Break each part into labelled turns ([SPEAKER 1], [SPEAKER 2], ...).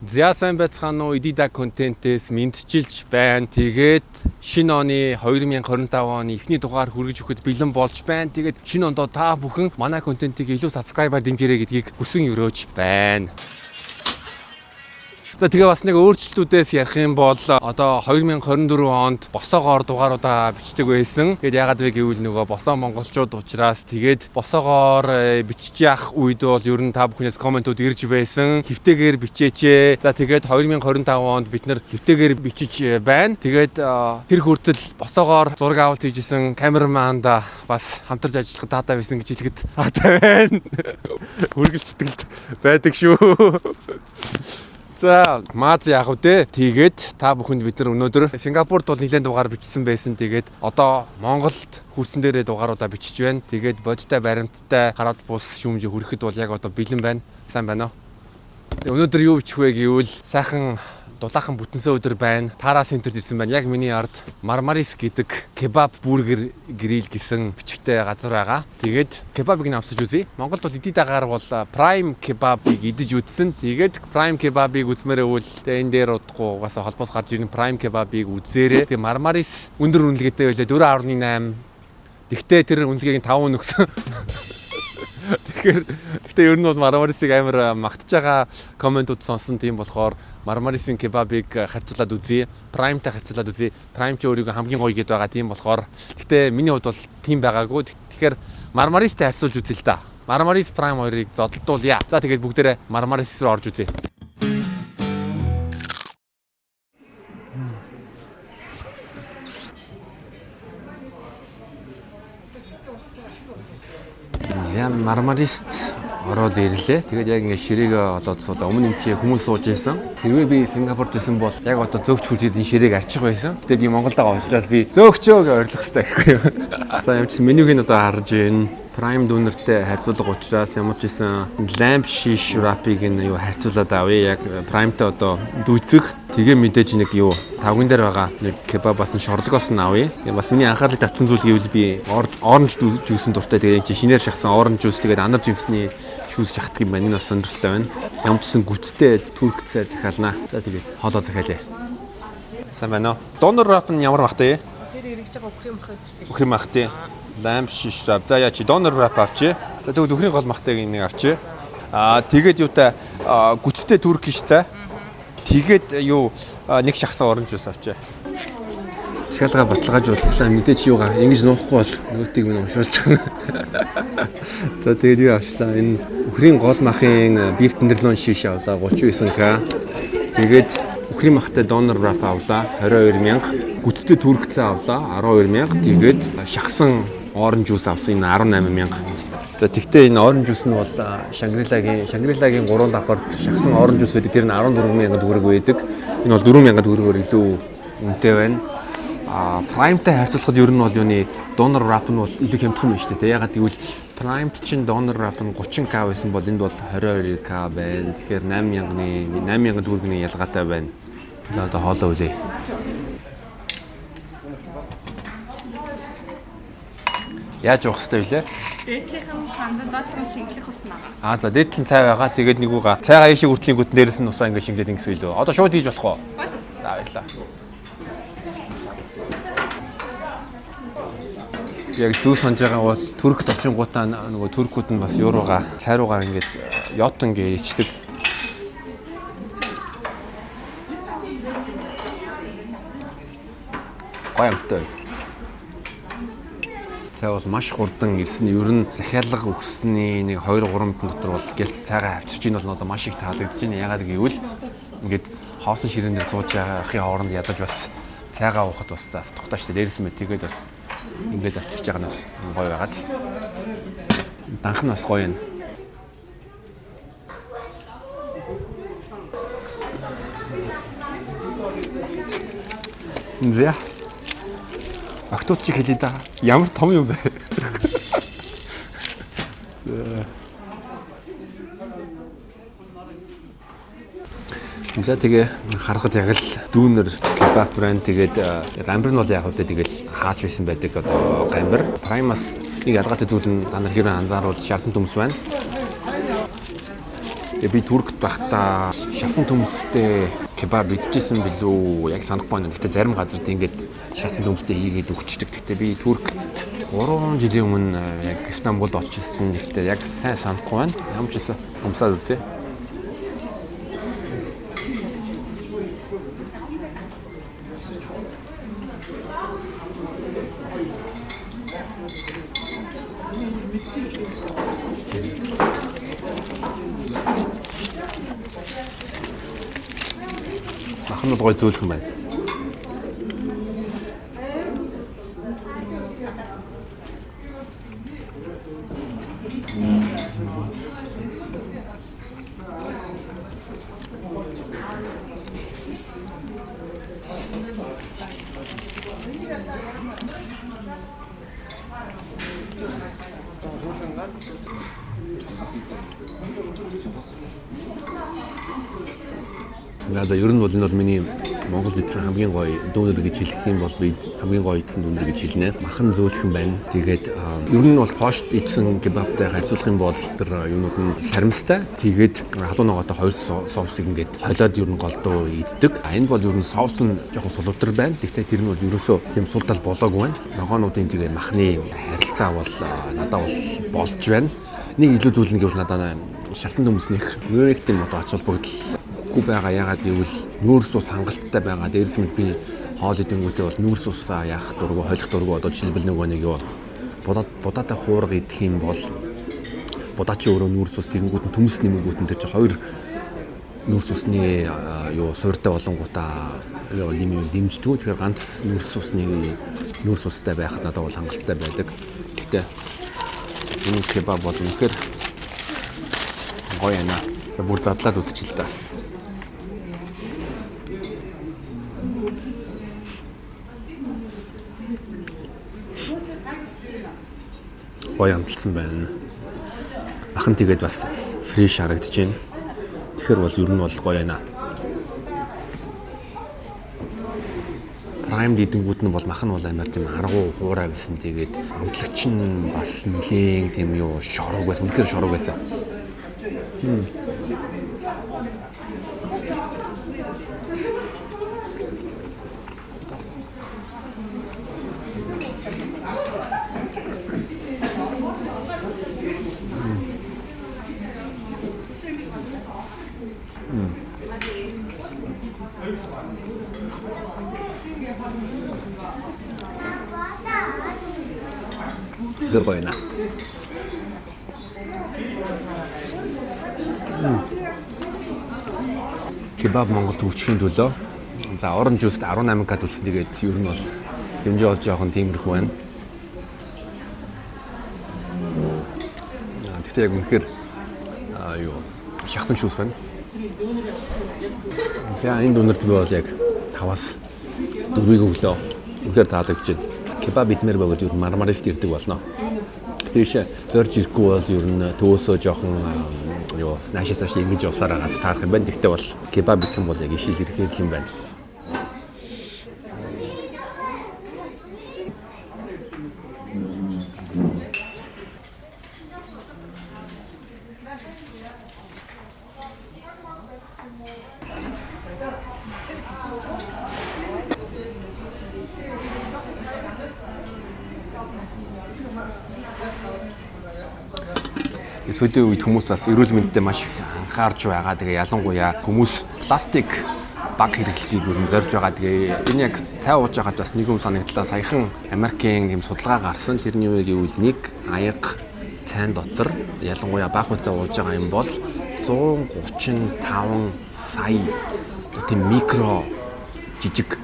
[SPEAKER 1] За сайн байцгаана уу? Эдида контентээс мэдчилж байна. Тэгээд шинэ оны 2025 оны эхний дугаар хүргэж өгөхөд бэлэн болж байна. Тэгээд шинэ ондоо та бүхэн манай контентыг илүү сабскрайбаар дэмжээрэй гэдгийг хүсэн өрөөж байна. Тэгээ бас нэг өөрчлөлтүүдээс ярих юм бол одоо 2024 онд босоогоор дугааруудаа бичдэг байсан. Тэгээд ягаад вэ гэвэл нөгөө босоо монголчууд учраас тэгээд босоогоор бичиж явах үед бол ер нь та бүхнээс комментууд ирж байсан. Хэвтэйгээр бичээч. За тэгээд 2025 онд бид нэр хэвтэйгээр бичиж байна. Тэгээд тэр хүртэл босоогоор зураг авалт хийжсэн камераманд бас хамтарч ажиллах дата байсан гэж хэлэхэд таатай байна. Хүргэл сэтгэлд байдаг шүү. За маз яах вэ? Тэгээд та бүхэнд бид нар өнөөдөр Сингапурт бол нэлээд дугаар бичсэн байсан. Тэгээд одоо Монголд хүрсэн дээрээ дугааруудаа бичиж байна. Тэгээд бодиттой баримттай гараад бус шүүмжийг хүрэхэд бол яг одоо бэлэн байна. Сайн байна уу? Өнөөдөр юу бичих вэ гэвэл сайхан дулаахан бүтэнсэ өдөр байна. Тара центрт ирсэн байна. Яг миний ард Мармарис гэдэг кебаб бургер грил гэсэн бичгтэй газар байгаа. Тэгээд кебабыг авсаж үзье. Монголд бол эдидагаар бол Prime кебабыг идэж үзсэн. Тэгээд Prime кебабыг үзмээрээ үл энэ дээр удахгүй угаасаа холбоос гарч ирэн Prime кебабыг үзээрэй. Тэгээд Мармарис өндөр үнэлгээтэй байлаа 4.8. Тэгтээ тэр үнэлгээг 5 өгсөн. Тэгэхээр ер нь бол Мармарисыг амар магтаж байгаа комментууд сонсон. Тийм болохоор Мармарисын кебабыг харьцуулаад үзье. Prime-тай харьцуулаад үзье. Prime ч өөрийгөө хамгийн гоё гэдээ байгаа. Тийм болохоор гэтээ миний хувьд бол тийм байгаагүй. Тэгэхээр Мармаристай харьцуулж үзье л да. Мармарис Prime хоёрыг зодтолдуулъя. За тэгээд бүгдээрээ Мармарис руу орж үзье. Яа Мармарист ороод ирлээ. Тэгээд яг ингээд ширээгээ олоод суулаа. Өмнө нь хүмүүс сууж байсан. Хэрвээ би Сингапурт байсан бол яг одоо зөөгч хүчээд энэ ширээг арчих байсан. Гэтэ би Монголд байгаа учраас би зөөгчөө гэж ойрлох хэрэгтэй гэхгүй юу. За ямарчсан менюг нь одоо харж байна. Prime дүүнертэй харьцуулга учраас ямар ч байсан lamb shish wrap-ыг нь юу харьцуулаад авъя. Яг Prime-тай одоо дүүцэх. Тэгээ мэдээж нэг юу тавган дээр байгаа нэг кебабаас нь шорлогоос нь авъя. Тэгээ бас миний анхаарлыг татсан зүйл гэвэл би оранж жуусын дуртай. Тэгээ энэ чинь шинээр шахсан оранж жуус тэгээд анар жимсний шүүс шахдаг юм байна. Энэ бас сонирхолтой байна. Ямар ч гэсэн гүцтэй түркцээ захиалнаа. За тэгээд хоолоо захиалъя. Сайн байна уу? Донор wrap нь ямар бахтай?
[SPEAKER 2] Тэр эргэж байгаа өхрийн махад.
[SPEAKER 1] Өхрийн махтай. Lamb shish wrap. За яа чи донор wrap авчи. За тэгвэл өхрийн гол махтайг нэг авчи. Тэгээд юутай гүцтэй түркиш цай. Тэгээд юу нэг шахсан оранж жуус авчи. Шалгаа баталгааж бодлоо мэдээч юугаа ингэж нуухгүй бол нөгөөтийг минь уншуулж байгаа. За тэгээд юу авчлаа? Энэ өхрийн гол махын beef tenderloin shish авлаа 39к. Тэгээд өхрийн махтай донор wrap авлаа 22000. Гүцтэй түркцээ авлаа 12000. Тэгээд шахсан оранж жуус авсан энэ 18000. За тэгтээ энэ оранж жуус нь бол Шангрилагийн 3 давхарт шахсан оранж жуус байдаг. Тэр нь 14000 төгрөг байдаг. Энэ бол 4000 төгрөгөөр илүү үнэтэй байна. Prime-тай харьцуулахад ер нь бол юуны донор wrap нь бол илүү хямдхан байна шүү дээ. Ягаад гэвэл Prime-т чинь донор wrap нь 30k байсан бол энд бол 22k байна. Тэгэхээр 8000 төгрөгийн ялгаатай байна. За одоо хоолоо үлээ. Яаж уух хэрэгтэй вүлээ?
[SPEAKER 2] Дээдлийнхэн хандаадлын шингэлэх усна байгаа.
[SPEAKER 1] За дээдлэн цай байгаа. Тэгээд нэг үга цайгаа ийшээ хүртлийн гүт дээрээс нь усаа ингэ шингэлээд ингэсэй лөө. Одоо шууд хийж болох уу? За баярлаа. Яг зүү санаж байгаа бол Туркт очингуудаа нөгөө туркууд нь бас юуруугаа цайруугаар ингээд йот ингээ ичдэг. Гоёмтой. Цай бол маш хурдан ирсэн. Ер нь захиалга өгсөний нэг 2-3 минут дотор бол гэлс цайгаа авчирч ийн бол одоо маш их таалагдж байна. Ягаад гэвэл ингээд хоосон ширээн дээр сууж байгаахын хооронд ядаж бас цайгаа уухад бас тухтаа штэ дээрээс мэд тэгээд бас ингээд авчирч байгаа нь бас гоё байгаад. Данх нь бас гоё юм. Зя. Ахтууд чи хэлээ да. Ямар том юм бэ? За тэгээ харахад яг л дүүнер кебаб брэнд тэгээд гамбар нь бол яг үдэ тэгэл хаач байсан байдаг одоо гамбар. Prime-аас нэг ялгаатай зүйл нь та нар хэрэг анзааруул шаарсан төмс байна. Тэгээ би Туркт байхдаа шасан төмөстэй кебаб идчихсэн билүү яг санахгүй байна. Гэхдээ зарим газарт ингээд шасан төмөстэй хийгээд өгчдөг. Гэхдээ би Туркт 3 жилийн өмнө яг Истанбулд очижсэн. Гэхдээ яг сайн санахгүй байна. Ямар ч гэсэн өмсөд үзье. Махан бол гой зөөлхөн байна. Надад ер нь бол энэ бол миний Монголд идсэн хамгийн гоё дүүнер гэж хэлэх юм бол би хамгийн гоё идсэн дүүнер гэж хэлнэ. Махан зөөлхөн байна. Тэгээд ер нь бол пошт идсэн кебабтай харьцуулах юм бол тэр юунууд нь саримстай. Тэгээд халуун ногоотой хоёр соусыг ингээд холиод ер нь голдуу иддэг. Энэ бол ер нь соус нь жоохон сулуудар байна. Гэхдээ тэр нь бол ерөөсөө тийм султал болоогүй байна. Ногоонуудын тэгээд махны харилцаа бол надад бол болж байна. Нэг илүү зүйл нь гэвэл надад шасан төмснийх нөрөг тийм одоо ач холбогдол байгаа. Ягаад гэвэл нүүрс ус хангалттай байгаа. Дээрс мэд би хоол идэнгүүтээ бол нүүрс усаа яах дургу хойлох дургу одоо жишээлбэл нөгөө нэг юу будаатай хуурга идэх юм бол будаач өөрөө нүүрс ус тэгэнгүүт нь төмс нэмэгүүт нь тэр чинь хоёр нүүрс усны юу суурьтай болонгуудаа лимийн дэмждэг. Тэгэхээр ганц нүүрс устай байхад надад бол хангалттай байдаг. Гэхдээ энэ кебаб бол үнэхээр гоё яана. За бүр задлаад үзчихэл та. Гоё амталсан байна. Махан тэгээд бас фреш харагдаж байна. Тэгэхээр бол ер нь бол гоё байна. Прайм дидэнгүүд нь бол махан бол амар тийм аргу хуурай байсан. Тэгээд амтлагч нь бас нэлээн тийм юу шорог байсан. Үнэхээр шорог байсан. Тэр гоё наа. Кебаб Монголд хөгжихийн төлөө за оранж жуст 18 кад үлдсэн. Тэгээд ер нь бол хэмжээ олж явах нь тиймэрхүү байна. Гэхдээ яг үнэхээр юу шахсан шүүс байна. За энэ дүнэрт би бол яг 5-аас 4-ийг өглөө үнэхээр таалагдж байна. Кебаб идмээр байгаад ер нь Мармарист ирдэг болно. Тийш зорж ирэхгүй бол ер нь төвөөсөө жоохон юу наашаас ингэж явсаар хагаад таарах юм байна. Тэгтээ бол кебаб идэх юм бол яг ишил ирэхээр юм байна. Сүүлийн үед хүмүүс бас эрүүл мэндэд маш их анхаарч байгаа. Тэгээ ялангуяа хүмүүс пластик баг хэрэглэхийг ер нь зорж байгаа. Тэгээ энэ яг цай ууж байгаад бас нэг юм санагдлаа. Саяхан Америкийн юм судалгаа гарсан. Тэрний үеийг гэвэл нэг аяга цайн дотор ялангуяа баг хуцаа ууж байгаа юм бол 135 сая тийм микро жижиг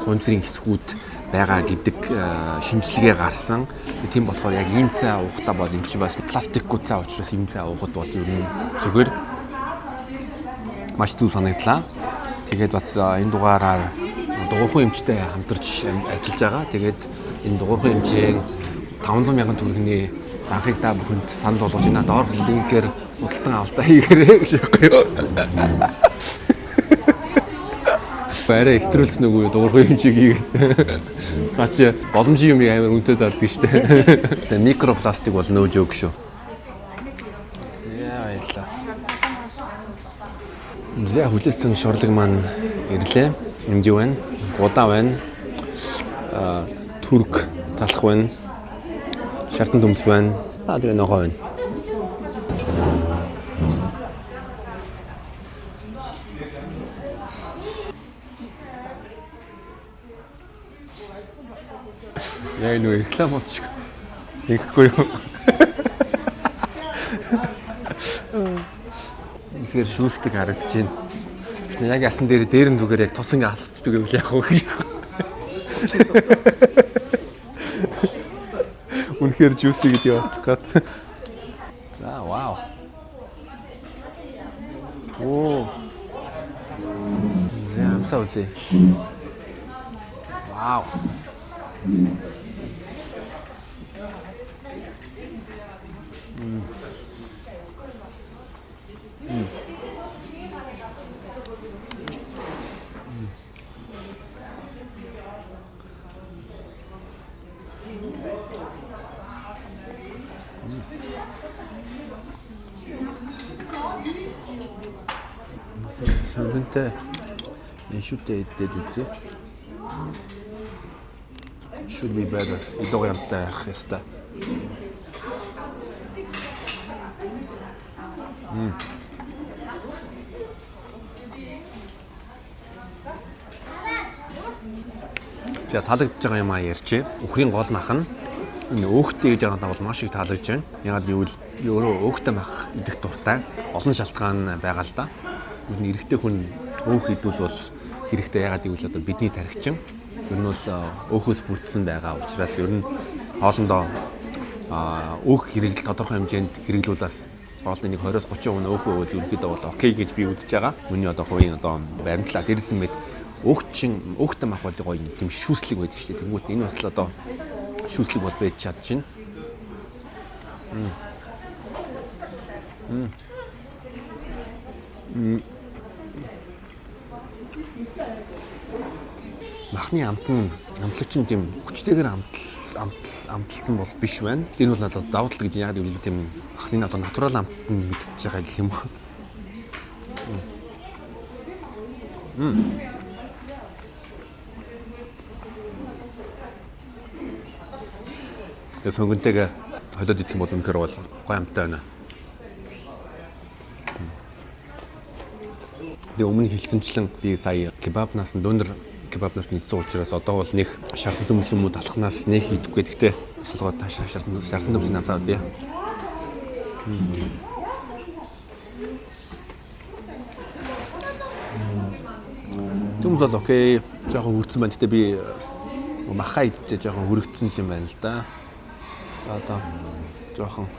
[SPEAKER 1] хунцрын хэсгүүд байгаа гэдэг шинжилгээ гарсан. Тийм болохоор яг ийм цай уухтаа бол юм чи бас пластикгүй цай учраас ийм цай уухад бол ер нь зүгээр маш зүг санагдлаа. Тэгээд бас энэ дугаараар дугуйхан эмчтэй хамтарч ажиллаж байгаа. Тэгээд энэ дугуйхан эмчийн 500,000 төгрөгийн данхыг та бүхэнд санал болгож байна. Доорх линкээр худалдан авалтаа хийгээрэй гэж байхгүй юу? Барай хэтрүүлсэн үгүй дуурхай юм чиг хийгээд. Гач боломжийн юм амар үнэтэй зардаг штэ. Тэгээ микропластик бол нөөж өг шүү. Яа баярлаа. За хүлээсэн шурлаг маань ирлээ. Энд юу байна? Удаа байна. Түрк талах байна. Шартан төмс байна. Тэгээ ногоо байна. Яг нэг реклам болчих. Ихгүй юу? Тэгэхээр шүүсдэг харагдаж байна. Яг ясан дээр нь зүгээр яг тус ингээ алхацдаг гэвэл яг уу. Үнэхээр жүүси гэдэг явах гад. За, вау. Оо. За, амсаа үзье. Вау. Сангантай шүтээ идээд үзье. Should be better. Идoo ямтай ах яста. За таалагдж байгаа юм аа ярьчих. Үхрийн гол мах нь энэ өөхтэй гэж байгаа бол маш их таалагдж байна. Ягаад гэвэл өөрөө өөхтэй мах идэх дуртай. Олон шалтгаан байгаа л да. Ер нь эрэгтэй хүн өөх идвэл бол хэрэгтэй ягаад гэвэл одоо бидний тархичин ер нь бол өөхөөс бүрдсэн байгаа учраас ер нь хоолндоо өөх хэрэглэл тодорхой хэмжээнд хэрэглүүлээс хоолны нэг 20-30% өөхөө өгвөл ерөнхийдөө бол окей гэж би үзэж байгаа. Миний одоо хувийн одоо баримтлаа дээрсэн мэд өөхтэй мах бол гоё юм шүүслэг байдаг шүү дээ. Тэнгүүт энэ бас л одоо шүүслэг бол байж чадчихна. Махны амтлагч нь тийм хүчтэйгээр амтлсан бол биш байна. Энэ бол надад давуу тал гэж яг үгүй тийм махны одоо натурал амт нь мэдчихэж байгаа гэх юм уу. Тэс хөнгөнтэйгээ холиод идэх юм бол үнэхээр бол гоё амттай байна. Тэгээ өмнө хэлсэнчлэн би сая кебабнаас дөнөр кебабнаас нэгсэн учраас одоо бол нэг шарсан төмс юм уу талхнаас нэг идэхгүй. Гэхдээ солгоод таашаа шарсан төмс намсаа үзье. Төмс бол окей. Жаахан хүрсэн байна. Гэтэ би махаа идчихээ жаахан хүрэгдсэн юм байна л да. За одоо жаахан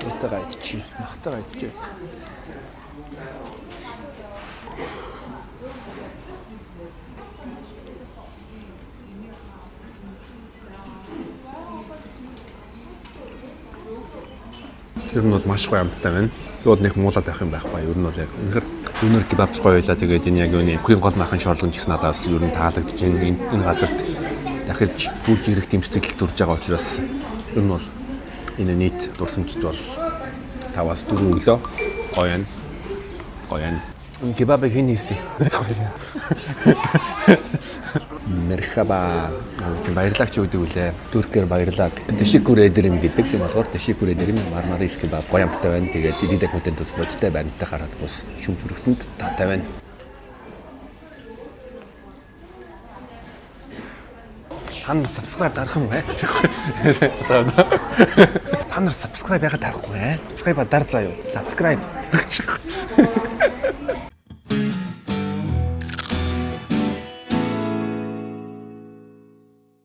[SPEAKER 1] утагаа идчихье. Махтайгаа идчихье. Тэр нь бол маш гоё амттай байна. Тэгвэл нэг муулаад байх юм байхгүй. Ер нь бол яг үнэхээр дөнөр кебабч гоё байлаа. Тэгээд энэ яг юу үхрийн гол махан шорлон ч гэсэн надаас ер нь таалагдж байна. Энэ газарт дахиж бүгд ирэх тийм сэтгэл төрж байгаа учраас ер нь бол энэ нийт дурсамжт бол 5-аас 4 өглөө гоё байна. Гоё байна. Кебабыг хэн хийсэн? Мерхаба. Баярлалаа ч үгүй үлээ. Туркээр баярлалаа. Teşekkür ederim гэдэг. Тийм болохоор teşekkür ederim Marmaris kebab гоё амттай байна. Тэгээд дидэ контент ус бодтой байнтай хараад бус шүмж хүргэсэнд таатай байна. Та нар subscribe дарах юм бэ? Та нар subscribe яагаад дарахгүй вэ? Subscribe дар заа юу? Subscribe.